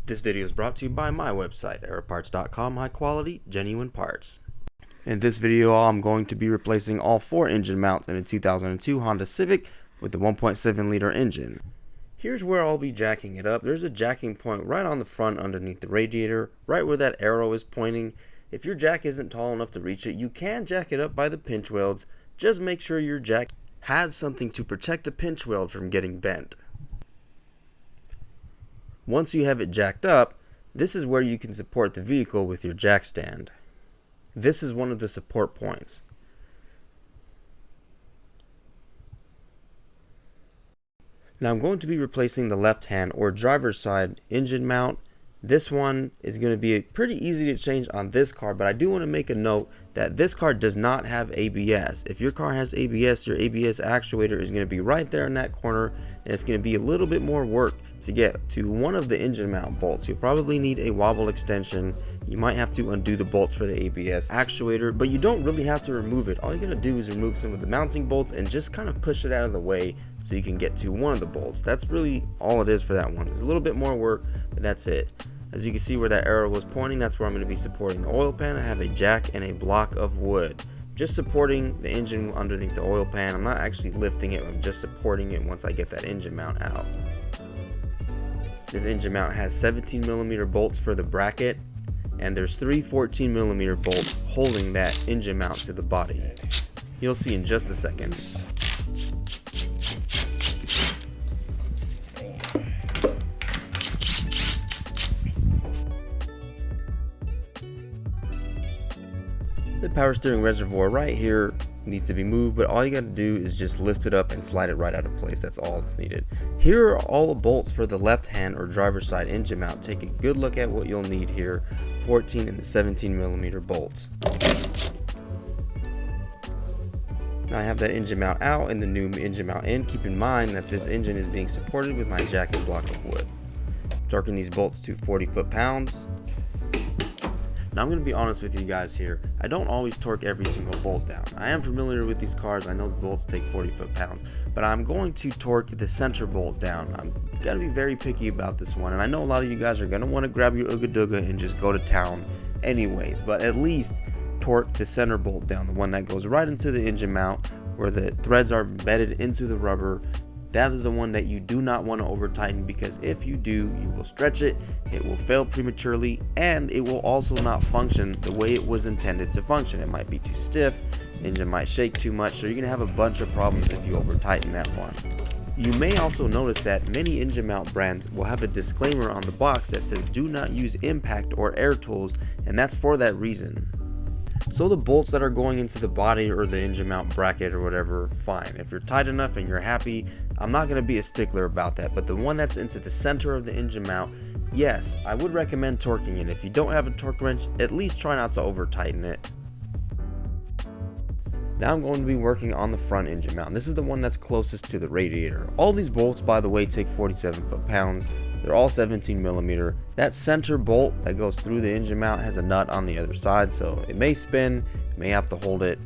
This video is brought to you by my website, aeroparts.com, high quality, genuine parts. In this video, I'm going to be replacing all 4 engine mounts in a 2002 Honda Civic with the 1.7 liter engine. Here's where I'll be jacking it up. There's a jacking point right on the front underneath the radiator, right where that arrow is pointing. If your jack isn't tall enough to reach it, you can jack it up by the pinch welds. Just make sure your jack has something to protect the pinch weld from getting bent. Once you have it jacked up, this is where you can support the vehicle with your jack stand. This is one of the support points. Now I'm going to be replacing the left hand or driver's side engine mount. This one is going to be pretty easy to change on this car, but I do want to make a note that this car does not have ABS. If your car has ABS, your ABS actuator is going to be right there in that corner, and it's going to be a little bit more work to get to one of the engine mount bolts. You'll probably need a wobble extension. You might have to undo the bolts for the ABS actuator, but you don't really have to remove it. All you gotta do is remove some of the mounting bolts and just kind of push it out of the way so you can get to one of the bolts. That's really all it is for that one. There's a little bit more work, but that's it. As you can see where that arrow was pointing, that's where I'm going to be supporting the oil pan. I have a jack and a block of wood. Just supporting the engine underneath the oil pan. I'm not actually lifting it, I'm just supporting it once I get that engine mount out. This engine mount has 17mm bolts for the bracket, and there's 3 14mm bolts holding that engine mount to the body. You'll see in just a second. The power steering reservoir right here needs to be moved, but all you got to do is just lift it up and slide it right out of place. That's all that's needed. Here are all the bolts for the left hand or driver's side engine mount. Take a good look at what you'll need here. 14 and the 17mm bolts. Now I have that engine mount out and the new engine mount in. Keep in mind that this engine is being supported with my jack and block of wood. Torquing these bolts to 40 foot-pounds. Now I'm going to be honest with you guys here. I don't always torque every single bolt down. I am familiar with these cars. I know the bolts take 40 foot-pounds, but I'm going to torque the center bolt down. I'm going to be very picky about this one, and I know a lot of you guys are going to want to grab your Ooga Dooga and just go to town anyways, but at least torque the center bolt down, the one that goes right into the engine mount where the threads are embedded into the rubber. That is the one that you do not want to over tighten, because if you do, you will stretch it, it will fail prematurely, and it will also not function the way it was intended to function. It might be too stiff, the engine might shake too much, so you're going to have a bunch of problems if you over tighten that one. You may also notice that many engine mount brands will have a disclaimer on the box that says do not use impact or air tools, and that's for that reason. So the bolts that are going into the body or the engine mount bracket or whatever, fine. If you're tight enough and you're happy, I'm not going to be a stickler about that. But the one that's into the center of the engine mount, yes, I would recommend torquing it. If you don't have a torque wrench, at least try not to over tighten it. Now I'm going to be working on the front engine mount. This is the one that's closest to the radiator. All these bolts, by the way, take 47 foot-pounds. They're all 17mm. That center bolt that goes through the engine mount has a nut on the other side, so it may spin, you may have to hold it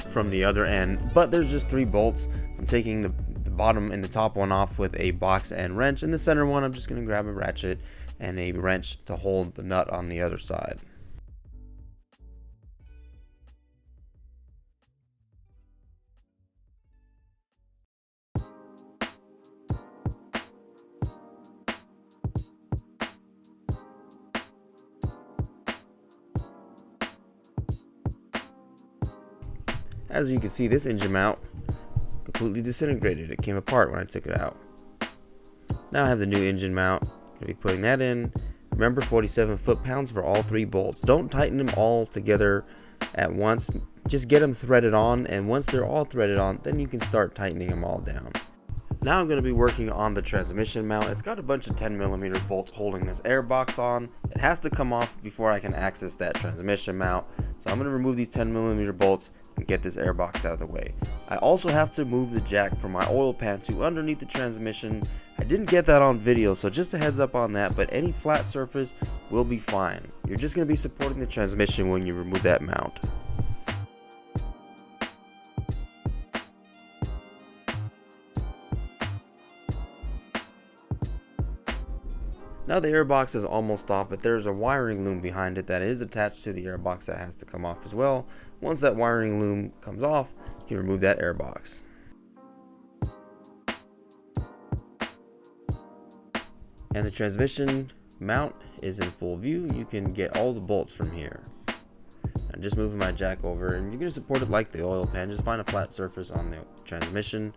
from the other end, but there's just 3 bolts. I'm taking the bottom and the top one off with a box and wrench, and the center one I'm just going to grab a ratchet and a wrench to hold the nut on the other side. As you can see, this engine mount completely disintegrated. It came apart when I took it out. Now I have the new engine mount. Gonna be putting that in. Remember, 47 foot-pounds for all 3 bolts. Don't tighten them all together at once. Just get them threaded on, and once they're all threaded on, then you can start tightening them all down. Now I'm going to be working on the transmission mount. It's got a bunch of 10mm bolts holding this air box on. It has to come off before I can access that transmission mount. So I'm going to remove these 10mm bolts and get this air box out of the way. I also have to move the jack from my oil pan to underneath the transmission. I didn't get that on video, so just a heads up on that, but any flat surface will be fine. You're just going to be supporting the transmission when you remove that mount. Now the airbox is almost off, but there's a wiring loom behind it that is attached to the airbox that has to come off as well. Once that wiring loom comes off, you can remove that airbox. And the transmission mount is in full view. You can get all the bolts from here. I'm just moving my jack over, and you're going to support it like the oil pan. Just find a flat surface on the transmission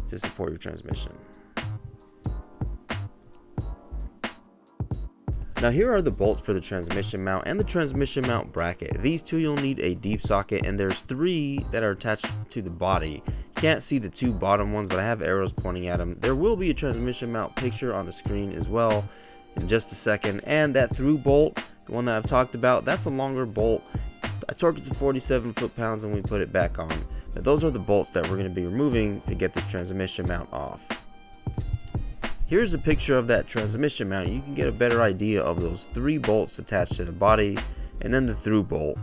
to support your transmission. Now here are the bolts for the transmission mount and the transmission mount bracket. These two you'll need a deep socket, and there's 3 that are attached to the body. You can't see the 2 bottom ones, but I have arrows pointing at them. There will be a transmission mount picture on the screen as well in just a second. And that through bolt, the one that I've talked about, that's a longer bolt. I torqued it to 47 foot-pounds and we put it back on. Now those are the bolts that we're going to be removing to get this transmission mount off. Here's a picture of that transmission mount. You can get a better idea of those 3 bolts attached to the body and then the through bolt.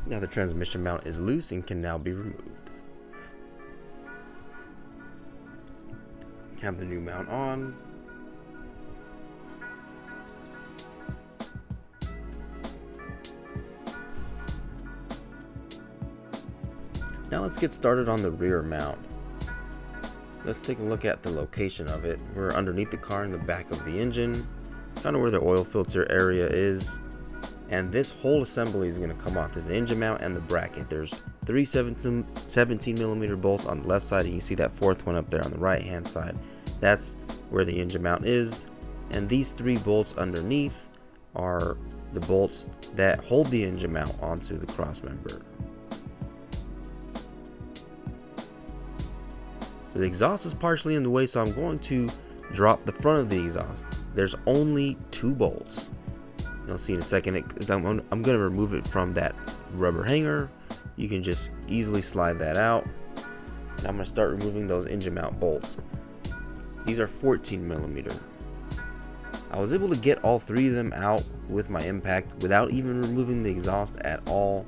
Now the transmission mount is loose and can now be removed. Have the new mount on. Now let's get started on the rear mount. Let's take a look at the location of it. We're underneath the car in the back of the engine, kind of where the oil filter area is. And this whole assembly is going to come off, this engine mount and the bracket. There's 3 17mm bolts on the left side, and you see that 4th one up there on the right hand side. That's where the engine mount is. And these 3 bolts underneath are the bolts that hold the engine mount onto the cross member. The exhaust is partially in the way, so I'm going to drop the front of the exhaust. There's only 2 bolts. You'll see in a second. I'm going to remove it from that rubber hanger. You can just easily slide that out. And I'm going to start removing those engine mount bolts. These are 14mm. I was able to get all 3 of them out with my impact without even removing the exhaust at all.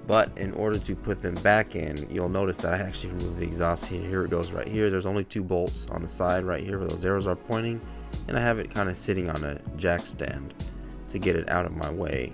But in order to put them back in, you'll notice that I actually removed the exhaust. Here it goes right here. There's only 2 bolts on the side right here where those arrows are pointing. And I have it kind of sitting on a jack stand to get it out of my way.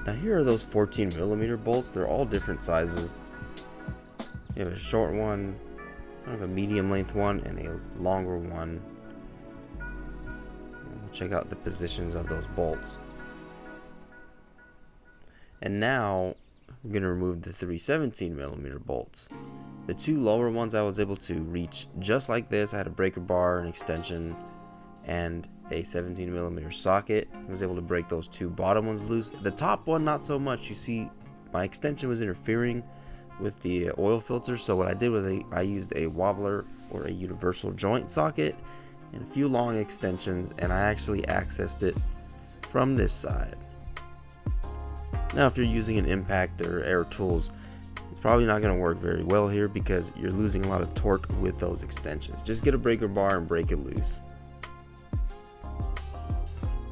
Now here are those 14mm bolts. They're all different sizes. You have a short one, kind of a medium length one, and a longer one. We'll check out the positions of those bolts. And now we're going to remove the 3 17mm bolts. The 2 lower ones I was able to reach just like this. I had a breaker bar, an extension, and a 17mm socket. I was able to break those 2 bottom ones loose. The top one not so much. You see my extension was interfering with the oil filter, so what I did was I used a wobbler or a universal joint socket and a few long extensions, and I actually accessed it from this side. Now if you're using an impact or air tools, it's probably not going to work very well here because you're losing a lot of torque with those extensions. Just get a breaker bar and break it loose.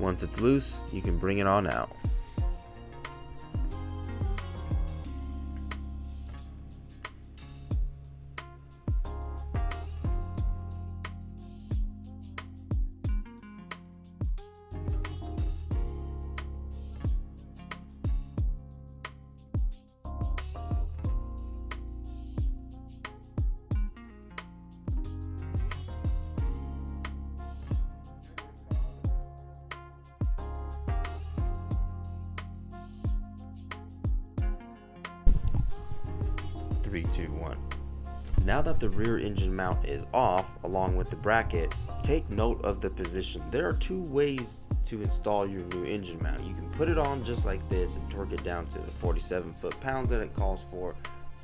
Once it's loose, you can bring it on out. 3, 2, 1. Now that the rear engine mount is off along with the bracket, take note of the position. There are two ways to install your new engine mount. You can put it on just like this and torque it down to the 47 foot-pounds that it calls for,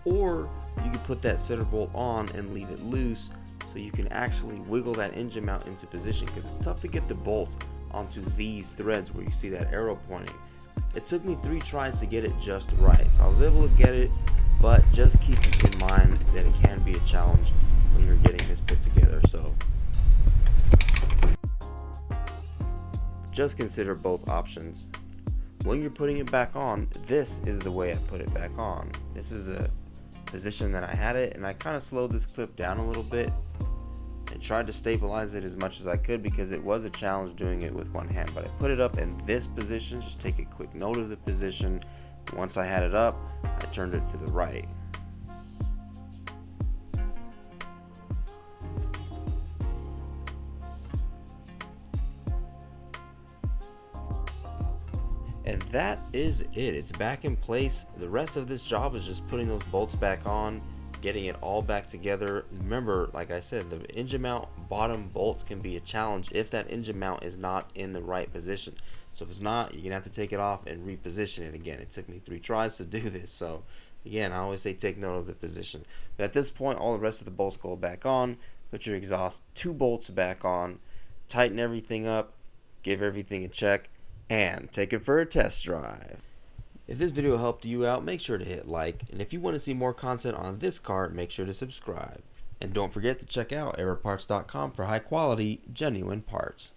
or you can put that center bolt on and leave it loose so you can actually wiggle that engine mount into position, because it's tough to get the bolts onto these threads where you see that arrow pointing. It took me 3 tries to get it just right, so I was able to get it, but just keep in mind that it can be a challenge when you're getting this put together. So just consider both options. When you're putting it back on, this is the way I put it back on. This is the position that I had it, and I kind of slowed this clip down a little bit and tried to stabilize it as much as I could, because it was a challenge doing it with one hand. But I put it up in this position. Just take a quick note of the position. Once I had it up, I turned it to the right. And that is it. It's back in place. The rest of this job is just putting those bolts back on, getting it all back together. Remember, like I said, the engine mount bottom bolts can be a challenge if that engine mount is not in the right position. So if it's not, you're gonna have to take it off and reposition it again. It took me 3 tries to do this. So again, I always say take note of the position. But at this point, all the rest of the bolts go back on. Put your exhaust 2 bolts back on, tighten everything up, give everything a check, and take it for a test drive. If this video helped you out, make sure to hit like, and if you want to see more content on this car, make sure to subscribe. And don't forget to check out aeroparts.com for high quality, genuine parts.